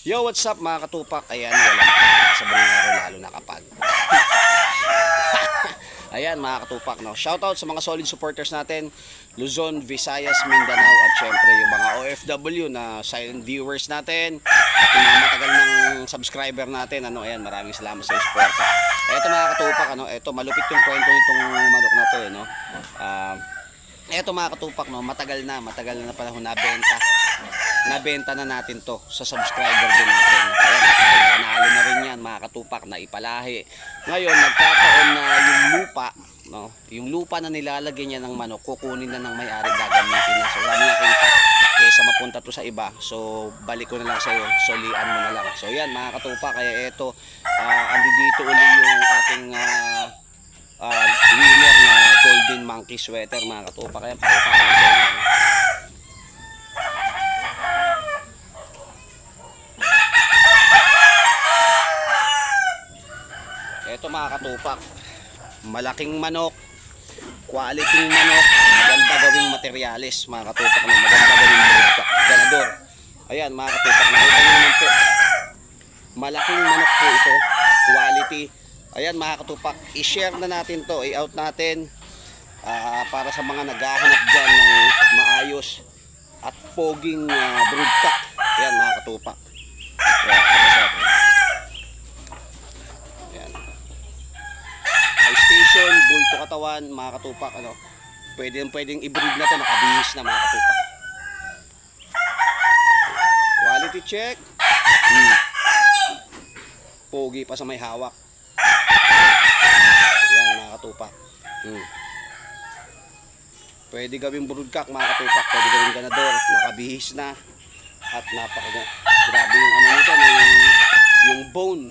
Yo, what's up mga katupak? Ayan, walang sa buong araw lalo na kapag ayan mga katupak, no? Shoutout sa mga solid supporters natin, Luzon, Visayas, Mindanao, at syempre yung mga OFW na silent viewers natin at yung mga matagal ng subscriber natin. Ano, ayan, maraming salamat sa suporta. Eto mga katupak, ano, eto malupit yung kwento nitong manok na to, no? Eto mga katupak, no, matagal na panahon nabenta na natin to sa subscriber din natin. Ayan, panalo na rin yan mga katupak, na ipalahi. Ngayon nagkataon na yung lupa, no, yung lupa na nilalagyan niya ng manok, kukunin na ng may-ari, gagamitin na. So sabi nga kita, kaysa mapunta to sa iba, so balik ko na lang sa'yo, solian mo na lang. So yan mga katupak, kaya eto andi dito uli yung ating winner na golden monkey sweater mga katupak. Kaya pakita ko sa inyo. Ito mga katupak, malaking manok, quality manok, maganda gawing materyales mga katupak, na maganda gawing ganador. Ayan mga katupak, nakita nyo naman po, malaking manok po ito, quality. Ayan mga katupak, i-share na natin to, i-out natin para sa mga naghahanap dyan ng maayos at poging broodcock. Ayan mga katupak. Station, bulto katawan mga katupak, ano, pwedeng i-breed na to, nakabihis na mga katupak. Quality check. Pogi pa sa may hawak. Yan mga katupak. Pwede gawing broodcock mga katupak, pwede gawing ganador, nakabihis na. At grabe yung ano nito, yung bone,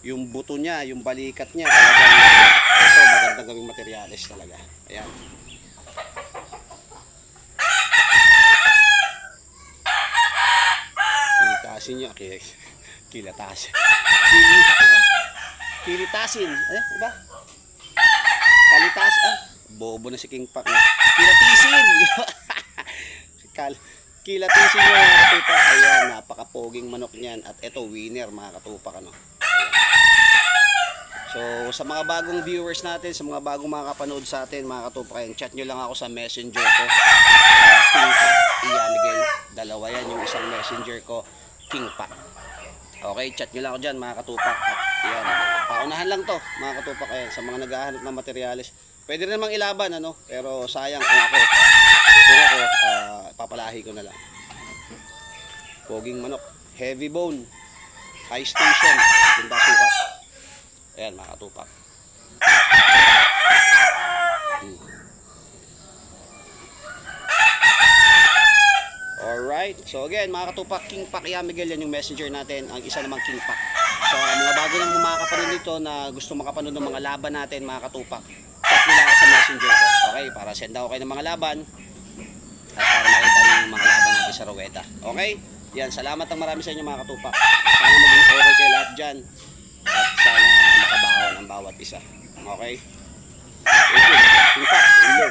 yung buto niya, yung balikat niya, talagang ito, magandang gawing materyales talaga. Ayan. Kilitasin niya, kilatasin. Kilitasin, diba? Kalitas, bobo na si King Pak. Kilatisin! Kilatisin niya mga katupak. Ayan, napaka-poging manok niyan. At ito, winner mga katupak, ano. So sa mga bagong viewers natin, sa mga bagong makakapanood sa atin mga katupak, chat nyo lang ako sa messenger ko, King Pak Ian Miguel. Dalawa yan yung isang messenger ko, King Pak. Okay, chat nyo lang ako dyan mga katupak. At yan, paunahan lang to mga katupak. Ayan, sa mga naghahanap ng materyales, pwede rin namang ilaban, ano, pero sayang kung ako papalahi ko na lang. Poging manok, heavy bone, high station, tinda sukat. Ayan mga katupak. Alright, so again mga katupak, King Pak Ian Miguel, yan yung messenger natin, ang isa namang King Pak. So mga bago nang makakapanood dito na gusto makapanood ng mga laban natin mga katupak, chat nila ako sa messenger ko. Okay, para send ako kayo ng mga laban at para makita nyo yung mga laban natin sa Roweta. Okay, yan, salamat ng marami sa inyo mga katupak. Sana maging okay kayo lahat dyan. At sana makabawan ang bawat isa. Okay? Thank you.